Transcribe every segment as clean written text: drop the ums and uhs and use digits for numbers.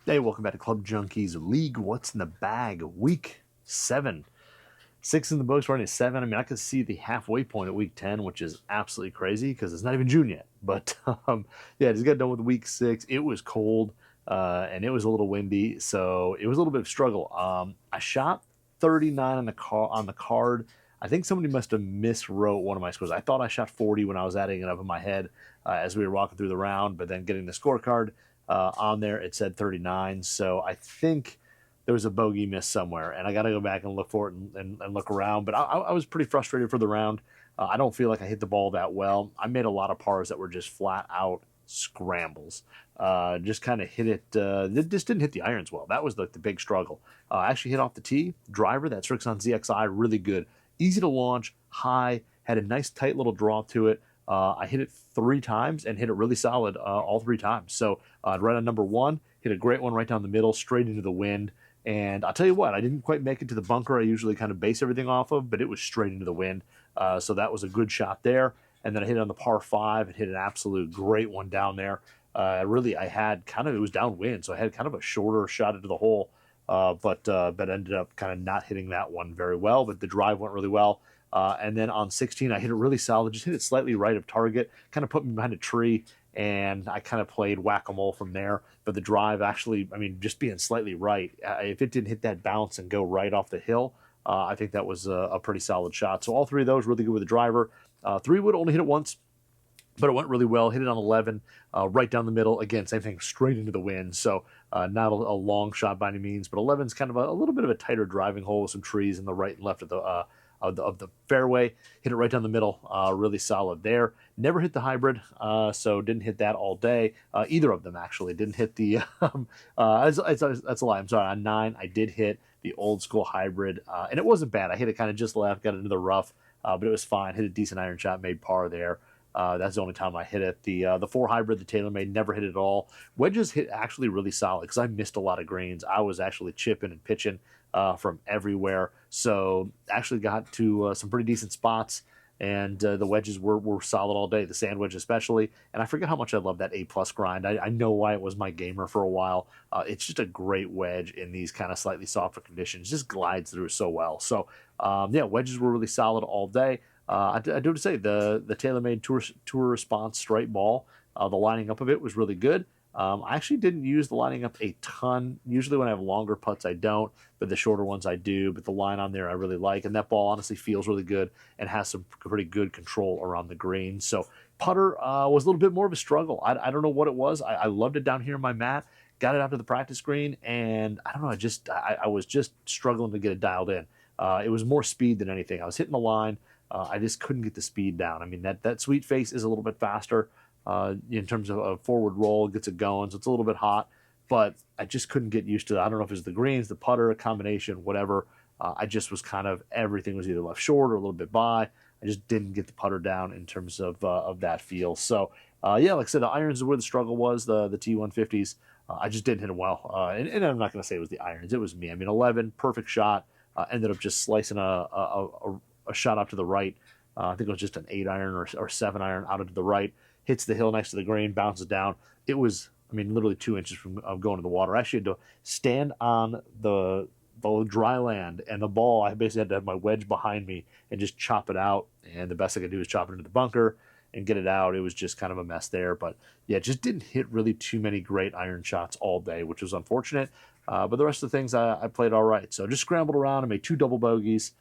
Hey, welcome back to Club Junkies League. What's in the bag? Week 7. 6 in the books, running at 7. I mean, I could see the halfway point at week 10, which is absolutely crazy because it's not even June yet. But yeah, just got done with week 6. It was cold and it was a little windy, so it was a little bit of a struggle. I shot 39 on the card. I think somebody must have miswrote one of my scores. I thought I shot 40 when I was adding it up in my head as we were walking through the round, but then getting the scorecard on there, it said 39. So I think there was a bogey miss somewhere, and I got to go back and look for it and look around. But I was pretty frustrated for the round. I don't feel like I hit the ball that well. I made a lot of pars that were just flat out scrambles. Just kind of hit it. Just didn't hit the irons well. That was the big struggle. I actually hit off the tee. Driver, that Strixon ZXI, really good. Easy to launch, high, had a nice tight little draw to it. I hit it 3 times and hit it really solid all 3 times. So right on number 1, hit a great one right down the middle, straight into the wind. And I'll tell you what, I didn't quite make it to the bunker I usually kind of base everything off of, but it was straight into the wind. So that was a good shot there. And then I hit it on the par 5 and hit an absolute great one down there. Really, I had kind of, it was downwind, so I had kind of a shorter shot into the hole, but ended up kind of not hitting that one very well. But the drive went really well. And then on 16, I hit it really solid, just hit it slightly right of target, kind of put me behind a tree, and I kind of played whack-a-mole from there. But the drive actually, I mean, just being slightly right, if it didn't hit that bounce and go right off the hill, I think that was a pretty solid shot. So all 3 of those really good with the driver. 3 wood only hit it once, but it went really well. Hit it on 11, right down the middle. Again, same thing, straight into the wind. So not a long shot by any means, but 11 is kind of a little bit of a tighter driving hole with some trees in the right and left of the fairway. Hit it right down the middle, really solid there. Never hit the hybrid, so didn't hit that all day. Either of them actually didn't hit the. That's a lie. I'm sorry. On 9, I did hit the old school hybrid, and it wasn't bad. I hit it kind of just left, got into the rough, but it was fine. Hit a decent iron shot, made par there. That's the only time I hit it. The 4 hybrid, the TaylorMade, never hit it at all. Wedges hit actually really solid because I missed a lot of greens. I was actually chipping and pitching from everywhere. So actually got to some pretty decent spots, and the wedges were solid all day, the sand wedge especially. And I forget how much I love that A+ grind. I know why it was my gamer for a while. It's just a great wedge in these kind of slightly softer conditions. Just glides through so well. So yeah, wedges were really solid all day. I do have to say the TaylorMade Tour Response straight ball, the lining up of it was really good. I actually didn't use the lining up a ton. Usually when I have longer putts, I don't, but the shorter ones I do. But the line on there I really like, and that ball honestly feels really good and has some pretty good control around the green. So putter was a little bit more of a struggle. I don't know what it was. I loved it down here in my mat. Got it out to the practice green, and I don't know. I was just struggling to get it dialed in. It was more speed than anything. I was hitting the line. I just couldn't get the speed down. I mean, that sweet face is a little bit faster in terms of a forward roll, gets it going, so it's a little bit hot, but I just couldn't get used to it. I don't know if it's the greens, the putter, a combination, whatever. I just was kind of, everything was either left short or a little bit by. I just didn't get the putter down in terms of that feel. So, yeah, like I said, the irons is where the struggle was, the T150s. I just didn't hit them well. And I'm not going to say it was the irons. It was me. I mean, 11, perfect shot. Ended up just slicing a shot up to the right. I think it was just an 8 iron or 7 iron out into the right. Hits the hill next to the green, bounces down. It was, I mean, literally 2 inches from going to the water. I actually had to stand on the dry land, and the ball, I basically had to have my wedge behind me and just chop it out. And the best I could do was chop it into the bunker and get it out. It was just kind of a mess there. But yeah, just didn't hit really too many great iron shots all day, which was unfortunate. But the rest of the things I played all right. So just scrambled around and made 2 double bogeys.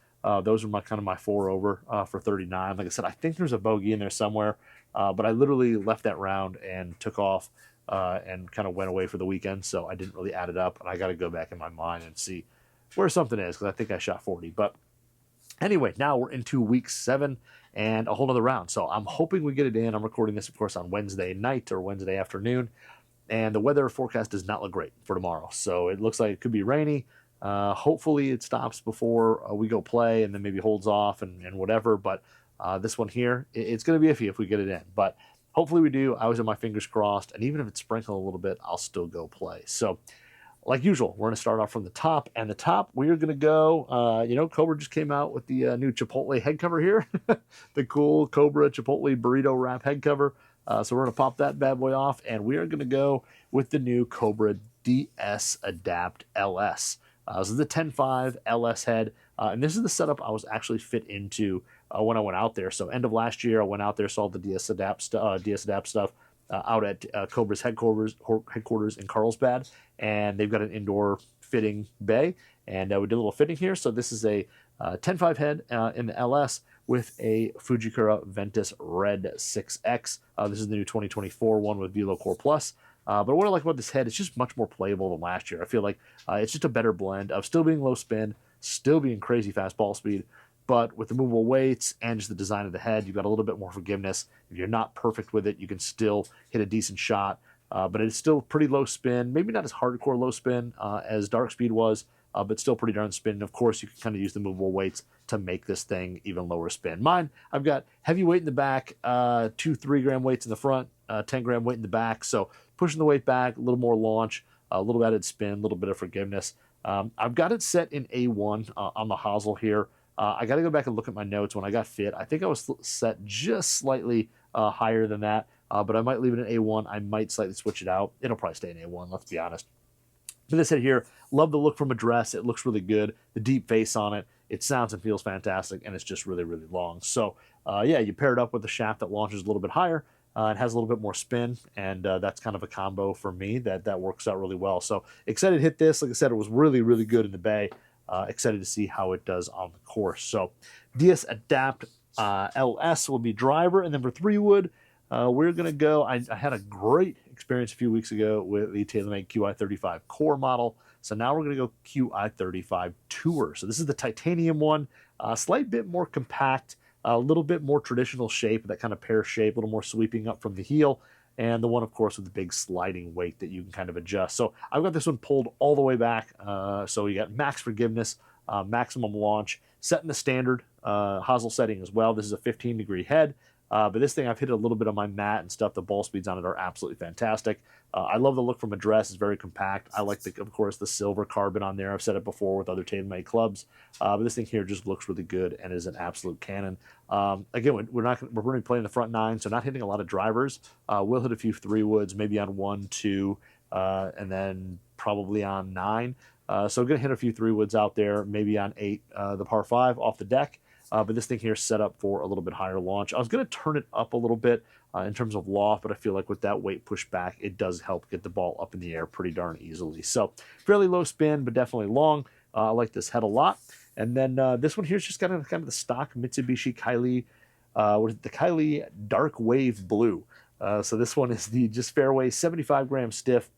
Those are my 4 over for 39. Like I said, I think there's a bogey in there somewhere, but I literally left that round and took off and kind of went away for the weekend, so I didn't really add it up, and I got to go back in my mind and see where something is, because I think I shot 40. But anyway, now we're into week 7 and a whole other round, so I'm hoping we get it in. I'm recording this, of course, on Wednesday night or Wednesday afternoon, and the weather forecast does not look great for tomorrow, so it looks like it could be rainy. Hopefully it stops before we go play, and then maybe holds off and whatever. But this one here, it's going to be iffy if we get it in. But hopefully we do. I always have my fingers crossed. And even if it's sprinkled a little bit, I'll still go play. So like usual, we're going to start off from the top. And the top, we are going to go, Cobra just came out with the new Chipotle head cover here. The cool Cobra Chipotle burrito wrap head cover. So we're going to pop that bad boy off, and we are going to go with the new Cobra DS-Adapt LS. This is the 10.5 LS head, and this is the setup I was actually fit into when I went out there. So end of last year, I went out there, saw the DS-Adapt stuff out at Cobra's headquarters in Carlsbad, and they've got an indoor fitting bay, and we did a little fitting here. So this is a 10.5 head in the LS with a Fujikura Ventus Red 6X. This is the new 2024 one with Velo Core Plus. But what I like about this head, it's just much more playable than last year. I feel like it's just a better blend of still being low spin, still being crazy fast ball speed, but with the movable weights and just the design of the head, you've got a little bit more forgiveness. If you're not perfect with it, you can still hit a decent shot, but it's still pretty low spin, maybe not as hardcore low spin as Dark Speed was, but still pretty darn spin. And of course, you can kind of use the movable weights to make this thing even lower spin. Mine, I've got heavy weight in the back, 2 3-gram weights in the front, 10-gram weight in the back, so pushing the weight back, a little more launch, a little added spin, a little bit of forgiveness. I've got it set in A1 on the hosel here. I got to go back and look at my notes when I got fit. I think I was set just slightly higher than that, but I might leave it in A1. I might slightly switch it out. It'll probably stay in A1, let's be honest. But this head here, love the look from Address. It looks really good. The deep face on it, it sounds and feels fantastic, and it's just really, really long. So, yeah, you pair it up with the shaft that launches a little bit higher. It has a little bit more spin, and that's kind of a combo for me that works out really well. So excited to hit this. Like I said, it was really, really good in the bay. Excited to see how it does on the course. So DS-Adapt LS will be driver, and then for 3-wood, we're going to go. I had a great experience a few weeks ago with the TaylorMade Qi35 Core model. So now we're going to go Qi35 Tour. So this is the titanium one, a slight bit more compact, a little bit more traditional shape, that kind of pear shape, a little more sweeping up from the heel, and the one, of course, with the big sliding weight that you can kind of adjust. So I've got this one pulled all the way back, so you got max forgiveness, maximum launch, set in the standard hosel setting as well. This is a 15-degree head, but this thing, I've hit a little bit on my mat and stuff. The ball speeds on it are absolutely fantastic. I love the look from Address. It's very compact. I like, of course, the silver carbon on there. I've said it before with other TaylorMade clubs, but this thing here just looks really good and is an absolute cannon. Again, we're going to be playing the front 9, so not hitting a lot of drivers. We'll hit a few 3-woods, maybe on 1, 2, and then probably on 9. So we're going to hit a few 3-woods out there, maybe on 8, the par 5 off the deck. But this thing here is set up for a little bit higher launch. I was going to turn it up a little bit in terms of loft, but I feel like with that weight pushed back, it does help get the ball up in the air pretty darn easily. So fairly low spin, but definitely long. I like this head a lot. And then this one here is just kind of the stock Mitsubishi Kylie, the Kylie Dark Wave Blue. So this one is the just Fairway 75-gram stiff.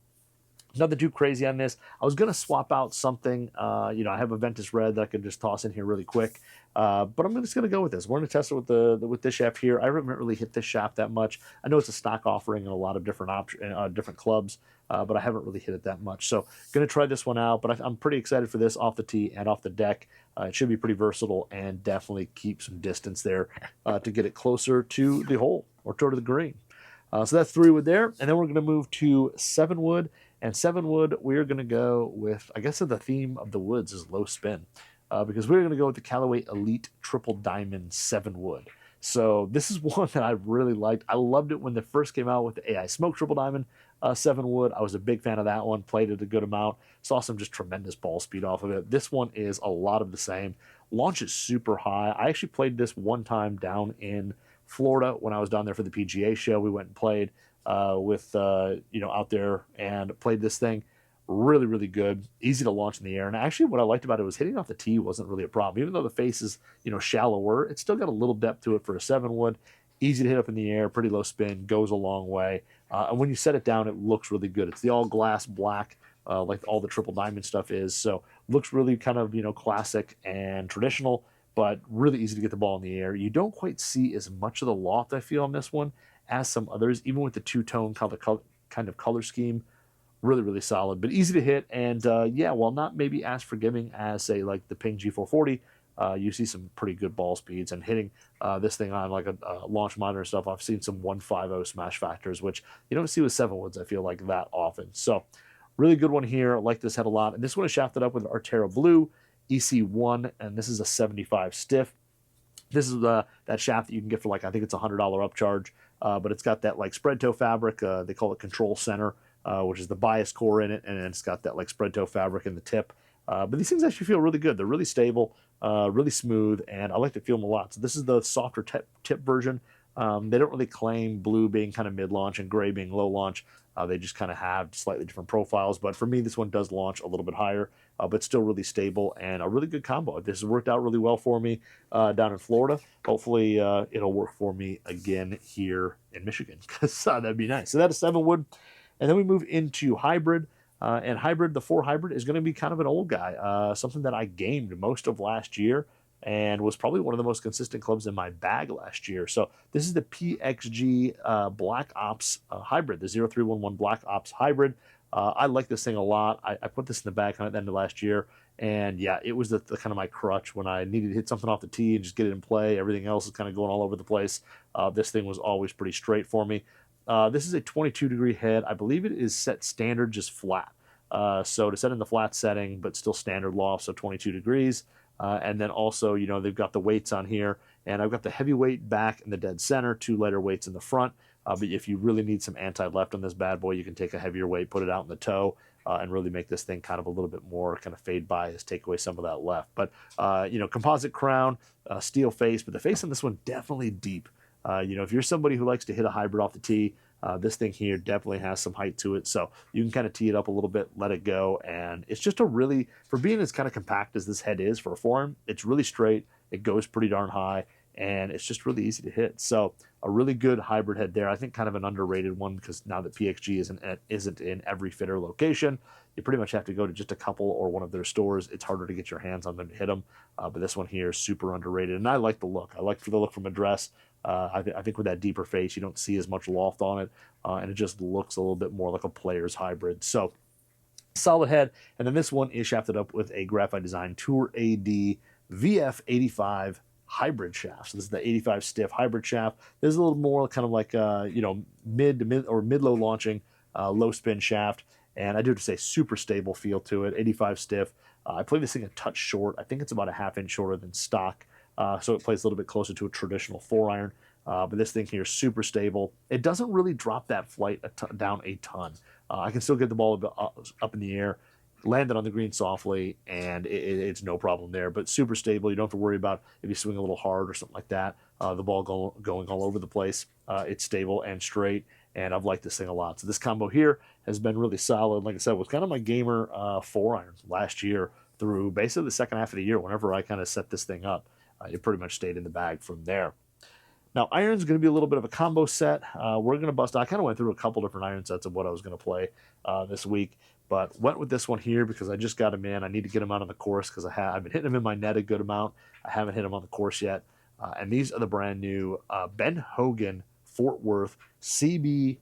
Nothing too crazy on this. I was going to swap out something. I have a Ventus Red that I could just toss in here really quick. But I'm just going to go with this. We're going to test it with this shaft here. I haven't really hit this shaft that much. I know it's a stock offering in a lot of different clubs, but I haven't really hit it that much. So going to try this one out, but I'm pretty excited for this off the tee and off the deck. It should be pretty versatile and definitely keep some distance there to get it closer to the hole or toward the green. So that's 3-wood there. And then we're going to move to 7-wood. And 7-wood, we're going to go with, I guess the theme of the woods is low spin. Because we're going to go with the Callaway Elyte Triple Diamond 7-wood. So this is one that I really liked. I loved it when they first came out with the AI Smoke Triple Diamond 7-wood. I was a big fan of that one, played it a good amount, saw some just tremendous ball speed off of it. This one is a lot of the same. Launch is super high. I actually played this one time down in Florida when I was down there for the PGA show. We went and played out there and played this thing. Really, really good. Easy to launch in the air. And actually what I liked about it was hitting off the tee wasn't really a problem. Even though the face is, shallower, it's still got a little depth to it for a 7-wood. Easy to hit up in the air, pretty low spin, goes a long way. And when you set it down, it looks really good. It's the all glass black, like all the Triple Diamond stuff is. So looks really kind of, kind and traditional, but really easy to get the ball in the air. You don't quite see as much of the loft, I feel, on this one as some others, even with the two-tone kind of color scheme. Really, really solid, but easy to hit. And while not maybe as forgiving as, say, like the Ping G440, you see some pretty good ball speeds. And hitting this thing on like a launch monitor and stuff, I've seen some 150 smash factors, which you don't see with 7-woods, I feel like, that often. So really good one here. I like this head a lot. And this one is shafted up with Aretera Blue EC1, and this is a 75 stiff. This is that shaft that you can get for I think it's $100 upcharge, but it's got that spread toe fabric. They call it Control Center. which is the bias core in it, and then it's got that like spread toe fabric in the tip. But these things actually feel really good. They're really stable, really smooth, and I like to feel them a lot. So this is the softer tip version. They don't really claim blue being kind of mid-launch and gray being low launch. They just kind of have slightly different profiles. But for me, this one does launch a little bit higher, but still really stable and a really good combo. This has worked out really well for me down in Florida. Hopefully, it'll work for me again here in Michigan, because that'd be nice. So that is 7-wood. And then we move into hybrid. And hybrid, the 4 hybrid, is going to be kind of an old guy, something that I gamed most of last year and was probably one of the most consistent clubs in my bag last year. So this is the PXG Black Ops hybrid, the 0311 Black Ops hybrid. I like this thing a lot. I put this in the bag kind of at the end of last year, and yeah, it was the kind of my crutch when I needed to hit something off the tee and just get it in play. Everything else is kind of going all over the place. This thing was always pretty straight for me. This is a 22-degree head. I believe it is set standard, just flat. So to set in the flat setting, but still standard loft, so 22 degrees. And then also, you know, they've got the weights on here, and I've got the heavyweight back in the dead center, 2 lighter weights in the front. But if you really need some anti-left on this bad boy, you can take a heavier weight, put it out in the toe, and really make this thing kind of a little bit more kind of fade bias, take away some of that left. But, you know, composite crown, steel face, but the face on this one definitely deep. You know, if you're somebody who likes to hit a hybrid off the tee, this thing here definitely has some height to it. So you can kind of tee it up a little bit, let it go. And it's just a really, for being as kind of compact as this head is for a forehand, it's really straight. It goes pretty darn high, and it's just really easy to hit. So a really good hybrid head there. I think kind of an underrated one, because now that PXG isn't in every fitter location, you pretty much have to go to just a couple or one of their stores. It's harder to get your hands on them to hit them. But this one here is super underrated, and I like the look. I like the look from a dress. I think with that deeper face, you don't see as much loft on it, and it just looks a little bit more like a player's hybrid. So solid head. And then this one is shafted up with a Graphite Design Tour AD VF85 hybrid shaft. So this is the 85 stiff hybrid shaft. There's a little more kind of like you know, mid-low launching, low spin shaft. And I do have to say, super stable feel to it. 85 stiff. I play this thing a touch short. I think it's about a half-inch shorter than stock. So it plays a little bit closer to a traditional 4-iron. But this thing here is super stable. It doesn't really drop that flight down a ton. I can still get the ball up in the air, land it on the green softly, and it's no problem there. But super stable. You don't have to worry about if you swing a little hard or something like that, the ball going all over the place. It's stable and straight, and I've liked this thing a lot. So this combo here has been really solid. Like I said, it was kind of my gamer 4-iron last year through basically the second half of the year. Whenever I kind of set this thing up, it pretty much stayed in the bag from there. Now, iron's going to be a little bit of a combo set. We're going to bust. I kind of went through a couple different iron sets of what I was going to play this week, but went with this one here because I just got him in. I need to get him out on the course because I've been hitting him in my net a good amount. I haven't hit him on the course yet. And these are the brand new Ben Hogan Fort Worth CB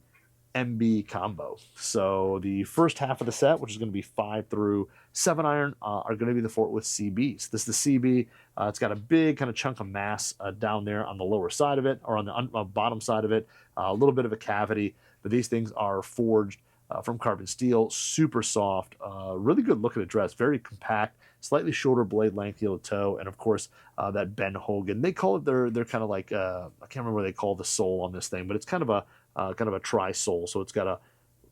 MB combo. So the first half of the set, which is going to be 5 through 7 iron, are going to be the Fort Worth CBs. This is the CB. It's got a big kind of chunk of mass down there on the lower side of it, or on the bottom side of it, a little bit of a cavity. But these things are forged from carbon steel, super soft, really good look at the dress, very compact, slightly shorter blade length, heel to toe, and of course that Ben Hogan. They call it their kind of like I can't remember what they call the sole on this thing, but it's kind of a tri-sole. So it's got a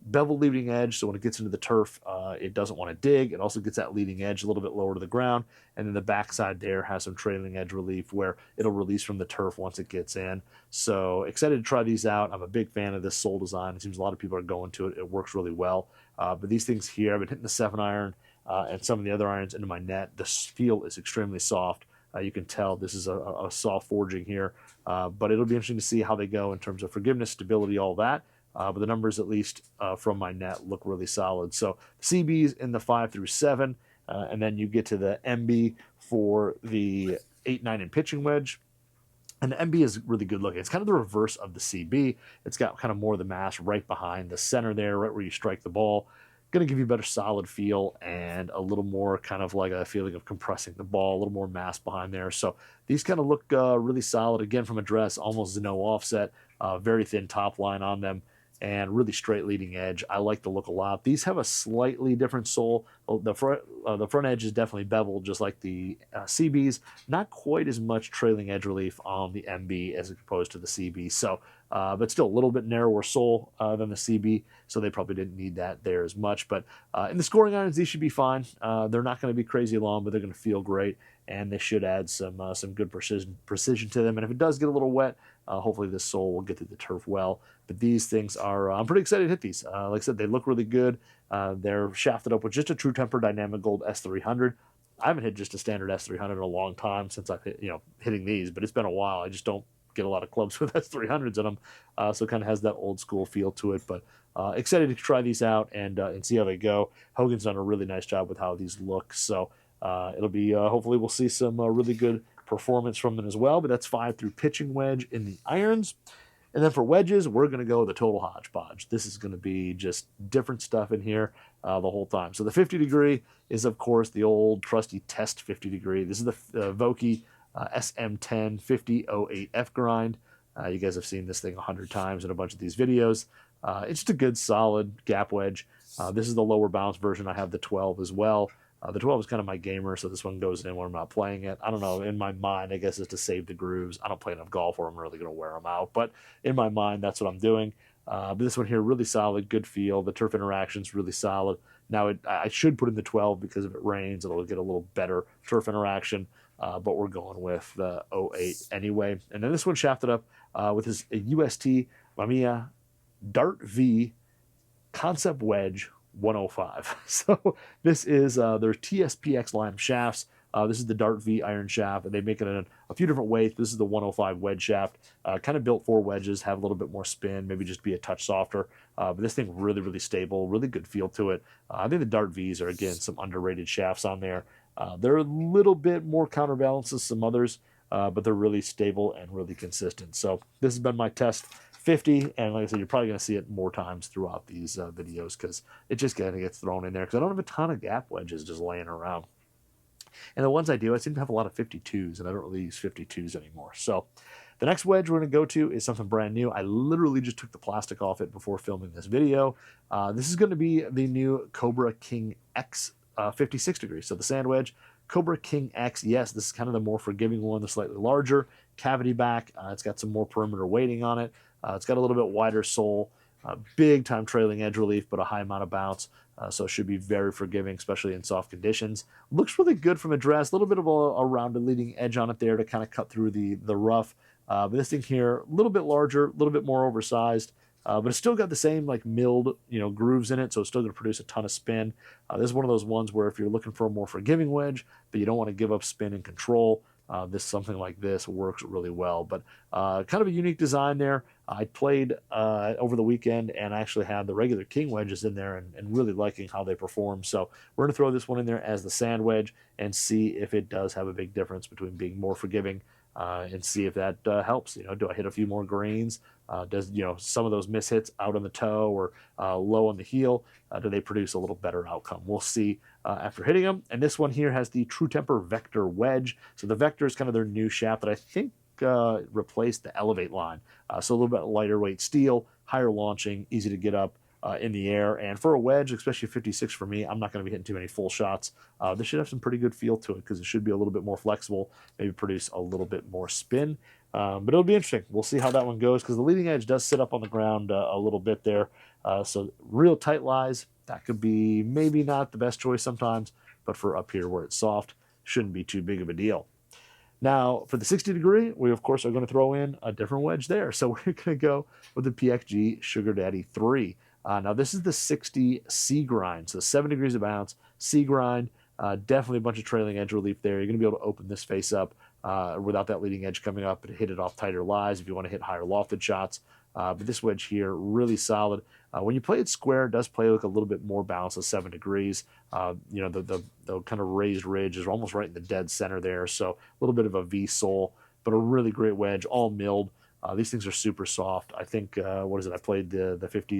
bevel leading edge, so when it gets into the turf, it doesn't want to dig. It also gets that leading edge a little bit lower to the ground, and then the backside there has some trailing edge relief where it'll release from the turf once it gets in. So excited to try these out. I'm a big fan of this sole design. It seems a lot of people are going to it. It works really well. But these things here, I've been hitting the 7-iron and some of the other irons into my net. The feel is extremely soft. You can tell this is a soft forging here, but it'll be interesting to see how they go in terms of forgiveness, stability, all that. But the numbers, at least from my net, look really solid. So CBs in the 5 through 7, and then you get to the MB for the 8, 9, and pitching wedge. And the MB is really good looking. It's kind of the reverse of the CB. It's got kind of more of the mass right behind the center there, right where you strike the ball. Going to give you a better solid feel and a little more kind of like a feeling of compressing the ball, a little more mass behind there. So these kind of look really solid. Again, from a dress, almost no offset, very thin top line on them. and really straight leading edge. I like the look a lot. These have a slightly different sole. The front edge is definitely beveled, just like the CBs. Not quite as much trailing edge relief on the MB as opposed to the CB. So, but still a little bit narrower sole than the CB. So they probably didn't need that there as much. But in the scoring irons, these should be fine. They're not going to be crazy long, but they're going to feel great, and they should add some good precision to them. And if it does get a little wet, hopefully this sole will get through the turf well. But these things are, I'm pretty excited to hit these. Like I said, they look really good. They're shafted up with just a True Temper Dynamic Gold S300. I haven't hit just a standard S300 in a long time since I've hit, hitting these, but it's been a while. I just don't get a lot of clubs with S300s in them, so it kind of has that old school feel to it. But excited to try these out and see how they go. Hogan's done a really nice job with how these look, so it'll be hopefully we'll see some really good performance from them as well. But that's 5 through pitching wedge in the irons. And then for wedges, we're going to go the total hodgepodge. This is going to be just different stuff in here the whole time. So the 50 degree is, of course, the old trusty test 50 degree. This is the Vokey SM10 5008F grind. You guys have seen this thing 100 times in a bunch of these videos. It's just a good, solid gap wedge. This is the lower bounce version. I have the 12 as well. The 12 is kind of my gamer, so this one goes in when I'm not playing it. I don't know, in my mind, I guess it's to save the grooves. I don't play enough golf where I'm really going to wear them out, but in my mind, that's what I'm doing. But this one here, really solid, good feel. The turf interaction's really solid. Now, I should put in the 12 because if it rains, it'll get a little better turf interaction, but we're going with the 08 anyway. And then this one shafted up with his UST Mamiya Dart V Concept Wedge 105. So this is their TSPX Lime shafts. This is the Dart V iron shaft, and they make it in a few different weights. This is the 105 wedge shaft, kind of built for wedges, have a little bit more spin, maybe just be a touch softer. But this thing really, really stable, really good feel to it. I think the Dart Vs are, again, some underrated shafts on there. They're a little bit more counterbalanced than some others, but they're really stable and really consistent. So this has been my test 50, and like I said, you're probably going to see it more times throughout these videos because it just kind of gets thrown in there because I don't have a ton of gap wedges just laying around. And the ones I do, I seem to have a lot of 52s, and I don't really use 52s anymore. So the next wedge we're going to go to is something brand new. I literally just took the plastic off it before filming this video. This is going to be the new Cobra King X 56 degrees. So the sand wedge, Cobra King X, yes, this is kind of the more forgiving one, the slightly larger cavity back. It's got some more perimeter weighting on it. It's got a little bit wider sole, big time trailing edge relief, but a high amount of bounce. So it should be very forgiving, especially in soft conditions. Looks really good from address. A little bit of a rounded leading edge on it there to kind of cut through the rough. But this thing here, a little bit larger, a little bit more oversized. But it's still got the same like milled, grooves in it, so it's still going to produce a ton of spin. This is one of those ones where if you're looking for a more forgiving wedge, but you don't want to give up spin and control, something like this works really well. But kind of a unique design there. I played over the weekend and actually had the regular King wedges in there and really liking how they perform. So we're going to throw this one in there as the sand wedge and see if it does have a big difference between being more forgiving and see if that helps. Do I hit a few more greens? Does some of those mishits out on the toe or low on the heel, do they produce a little better outcome? We'll see after hitting them. And this one here has the True Temper Vector wedge. So the Vector is kind of their new shaft that I think replaced the Elevate line. So a little bit lighter weight steel, higher launching, easy to get up in the air. And for a wedge, especially 56 for me, I'm not going to be hitting too many full shots. This should have some pretty good feel to it because it should be a little bit more flexible, maybe produce a little bit more spin. But it'll be interesting. We'll see how that one goes because the leading edge does sit up on the ground a little bit there. So real tight lies, that could be maybe not the best choice sometimes, but for up here where it's soft, shouldn't be too big of a deal. Now, for the 60 degree, we, of course, are going to throw in a different wedge there. So we're going to go with the PXG Sugar Daddy 3. Now, this is the 60 C grind, so 7 degrees of bounce, C grind, definitely a bunch of trailing edge relief there. You're going to be able to open this face up without that leading edge coming up and hit it off tighter lies if you want to hit higher lofted shots. But this wedge here, really solid. When you play it square, it does play like a little bit more bounce of 7 degrees. The kind of raised ridge is almost right in the dead center there, so a little bit of a V sole, but a really great wedge, all milled. These things are super soft. I think, I played the 50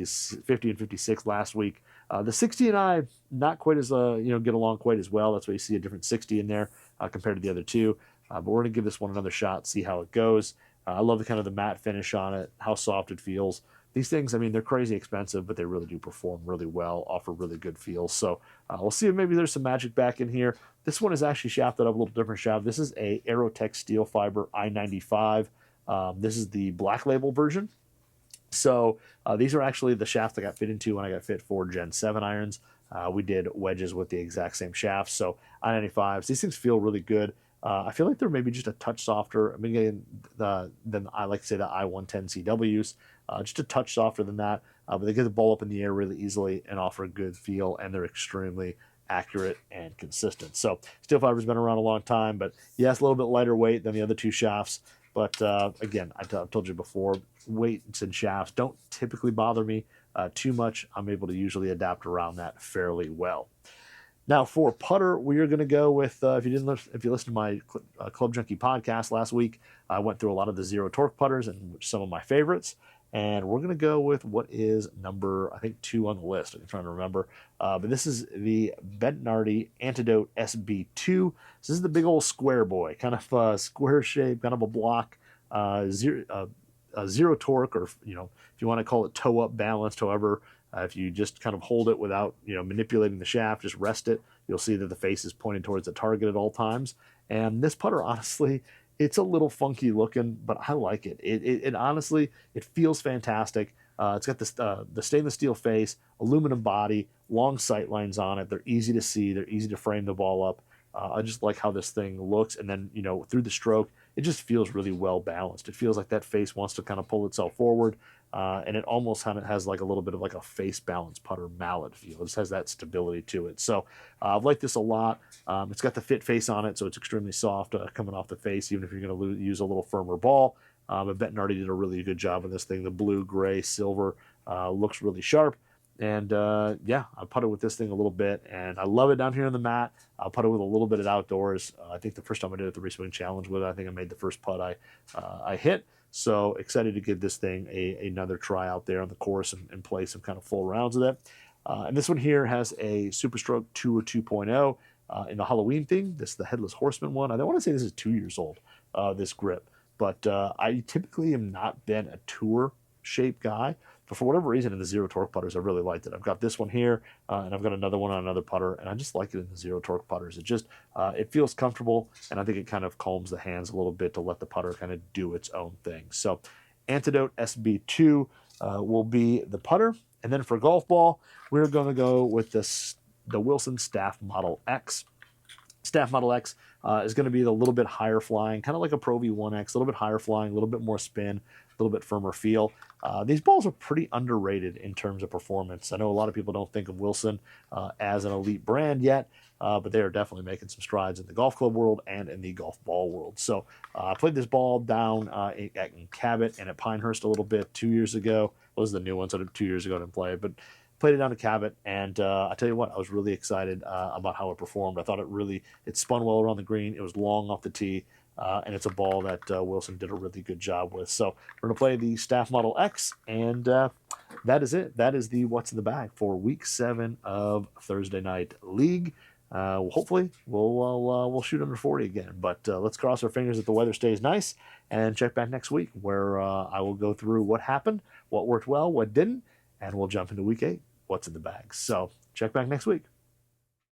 and 56 last week. The 60 and I, not quite as, get along quite as well. That's why you see a different 60 in there compared to the other two. But we're going to give this one another shot, see how it goes. I love the kind of the matte finish on it, how soft it feels. these things, I mean, they're crazy expensive, but they really do perform really well, offer really good feels. So we'll see if maybe there's some magic back in here. This one is actually shafted up a little different shaft. This is a Aerotech steel fiber I-95. This is the black label version. So these are actually the shafts I got fit into when I got fit for Gen 7 irons. We did wedges with the exact same shafts. So I-95s, these things feel really good. I feel like they're maybe just a touch softer. I mean, again, than I like to say the I-110 CWs, just a touch softer than that. But they get the ball up in the air really easily and offer a good feel, and they're extremely accurate and consistent. So steel fiber's been around a long time, but yes, a little bit lighter weight than the other two shafts. But again, I've told you before, weights and shafts don't typically bother me too much. I'm able to usually adapt around that fairly well. Now for putter, we are going to go with, if you listened to my Club Junkie podcast last week, I went through a lot of the zero torque putters and some of my favorites. And we're going to go with what is number, I think, 2 on the list. I'm trying to remember. But this is the Bettinardi Antidote SB2. This is the big old square boy, kind of a square shape, kind of a block, zero torque, or, you know, if you want to call it toe up balanced. However, if you just kind of hold it without, you know, manipulating the shaft, just rest it, you'll see that the face is pointed towards the target at all times. And this putter, honestly, it's a little funky looking, but I like it. It honestly, it feels fantastic. It's got this the stainless steel face, aluminum body, long sight lines on it. They're easy to see. They're easy to frame the ball up. I just like how this thing looks. And then, you know, through the stroke, it just feels really well balanced. It feels like that face wants to kind of pull itself forward. And it almost kind of has like a little bit of like a face balance putter mallet feel. It just has that stability to it. So I've liked this a lot. It's got the fit face on it, so it's extremely soft coming off the face, even if you're going to use a little firmer ball. But Bettinardi did a really good job on this thing. The blue, gray, silver looks really sharp. And yeah, I putted with this thing a little bit, and I love it down here on the mat. I'll putt it with a little bit at outdoors. I think the first time I did it at the Reswing Challenge with it, I think I made the first putt I hit. So excited to give this thing another try out there on the course and play some kind of full rounds of it. And this one here has a Super Stroke Tour 2.0 in the Halloween thing. This is the Headless Horseman one. I don't want to say this is 2 years old, this grip. But I typically am not been a tour shape guy. But for whatever reason, in the zero torque putters, I really liked it. I've got this one here, and I've got another one on another putter, and I just like it in the zero torque putters. It just, it feels comfortable, and I think it kind of calms the hands a little bit to let the putter kind of do its own thing. So Antidote SB2 will be the putter. And then for golf ball, we're going to go with the Wilson Staff Model X. Staff Model X is going to be the little bit higher flying, kind of like a Pro V1X, a little bit higher flying, a little bit more spin, a little bit firmer feel. These balls are pretty underrated in terms of performance. I know a lot of people don't think of Wilson as an elite brand yet, but they are definitely making some strides in the golf club world and in the golf ball world. So I played this ball down in Cabot and at Pinehurst a little bit 2 years ago. Those are the new ones. So 2 years ago I didn't play it, but played it down to Cabot, and I tell you what, I was really excited about how it performed. I thought it spun well around the green. It was long off the tee, and it's a ball that Wilson did a really good job with. So we're going to play the Staff Model X, and that is it. That is the What's in the Bag for Week 7 of Thursday Night League. Hopefully, we'll shoot under 40 again, but let's cross our fingers that the weather stays nice, and check back next week where I will go through what happened, what worked well, what didn't, and we'll jump into Week 8. What's in the bag. So check back next week.